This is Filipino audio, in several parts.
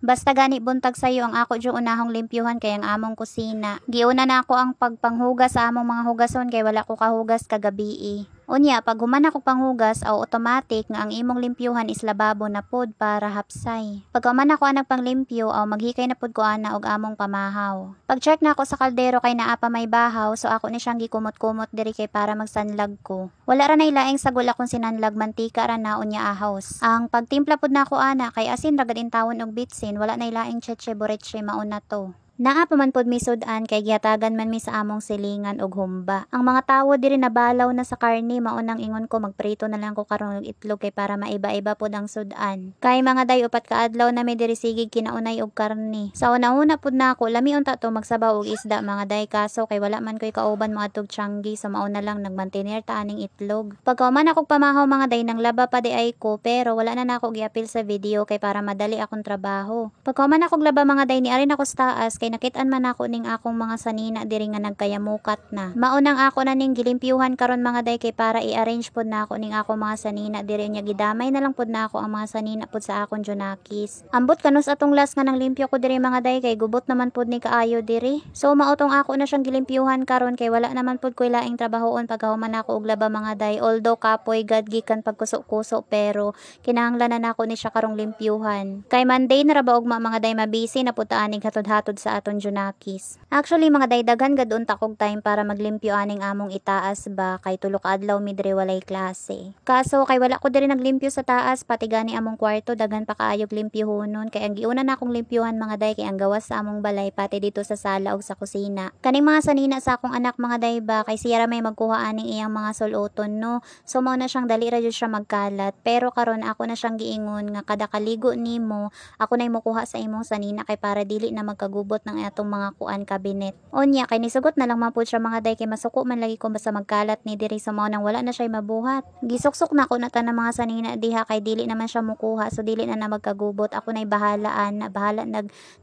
Basta gani buntag sayo ang ako dyo unahong limpyuhan kay ang among kusina. Giuna na ako ang pagpanghugas sa among mga hugason kay wala ko kahugas kagabi. Unya, pag human ako panghugas o automatic nga ang imong limpyuhan is lababo na pod para hapsay. Pag human ako anang panglimpyo o maghikay na pod ko ana og among pamahaw. Pag check na ako sa kaldero kay naa pa may bahaw so ako ni siyang gikumot-kumot diri kay para magsanlag ko. Wala ra nay laing sagol akong sinanlag mantika ra na unya ahos. Ang pagtimpla pod nako ana kay asin ra gad intawon og bitsin wala nay laing cheche boreche mauna to. Naa pa man pod mi sud-an kay gihatagan man mi sa among silingan og humba. Ang mga tawo diri nabalaw na sa karne maunang ingon ko magprito na lang ko karon og itlog kay para maiba-iba pod ang sud-an. Kay mga day upat ka adlaw na mi diri sigig kinaunay og karne. Sa una-una pod nako lami unta to magsabaw og isda mga day kaso kay wala man koy kauban mo atog tianggi so mauna lang nagmantener ta aning itlog. Pagka man akong pamahaw mga day nang laba pa di ay ko pero wala na nako giapil sa video kay para madali akong trabaho. Pagka man akong laba mga day ni arin ako sa taas kay nakit-an man ako ning akong mga sanina diri nga nagkayamukat na. Maunang ako na ning gilimpyuhan karon mga day kay para i-arrange pod na ako ning akong mga sanina diri nya gidamay na lang pod na ako ang mga sanina pod sa akong junakis. Ambot kanus atong last nga nang limpyo ko diri mga day kay gubot naman pod ni kaayo diri. So mautong ako na siyang gilimpyuhan karon kay wala naman pod koy laing trabahoon pagkahuman ako og laba mga day. Although kapoy gad gikan pagkuso-kuso pero kinahanglan na nako ni siya karong limpyuhan. Kay Monday na ra ba ugma mga day mabisi na pud aning hatod-hatod sa aton junakis. Actually mga daydagan gad unta kog time para maglimpyo aning among itaas ba kay tulo ka adlaw mi diri walay klase. Kaso kay wala ko diri naglimpyo sa taas pati gani among kwarto daghan pa kaayog limpyohonon kay ang giuna na akong limpyuhan mga day kay ang gawas sa among balay pati dito sa sala ug sa kusina. Kaning mga sanina sa akong anak mga day ba kay siya ra may magkuha aning iyang mga suluton no. So mao na siyang dali ra jud siya magkalat pero karon ako na siyang giingon nga kada kaligo nimo ako nay mokuha sa imong sanina kay para dili na magkagubot ng atong mga kuan kabinet. Onya kay nisugot na lang man pud siya mga day kay masuko man lagi ko basta magkalat ni diri sa mao nang wala na siya mabuhat. Gisuksok na ko na tanang mga sanina diha kay dili naman siya mukuha so dili na magkagubot. Ako nay bahalaan na bahala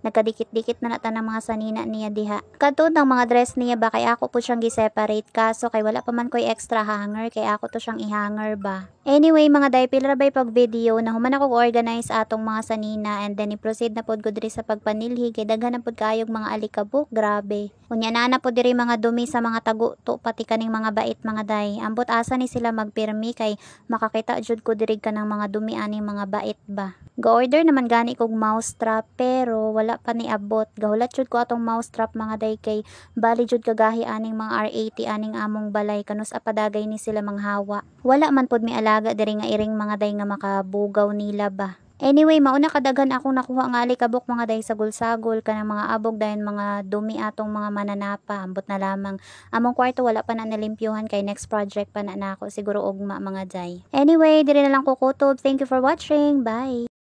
nagkadikit-dikit na tanang mga sanina niya diha. Kadtod ang mga dress niya ba kay ako pud siyang gi-separate kaso kay wala pa man koy extra hanger kay ako to siyang i-hanger ba. Anyway mga day pila ra bay pag video na human ako organize atong mga sanina and then i-proceed na pod ko diri sa pagpanilhi kay daghan na pod kaayog mga alikabok grabe. Unya na pod diri mga dumi sa mga tago to pati kaning mga bait mga day. Ambot asa ni sila magpirmi kay makakita jud ko diri kanang mga dumi aning mga bait ba. Ga-order naman gani kog mouse trap pero wala pa ni abot. Gahulat jud ko atong mouse trap mga day kay bali jud kagahi aning mga R80 aning among balay kanus apadagay ni sila manghawa. Wala man pod mi alaga diri nga iring mga day nga makabugaw nila ba. Anyway, mauna kadaghan akong nakuha nga alikabok mga day sagol-sagol kanang mga abog dayon mga dumi atong mga mananapa ambot na lamang. Among kwarto wala pa na nalimpyuhan kay next project pa na nako siguro ugma mga day. Anyway, diri na lang ko kutob. Thank you for watching. Bye.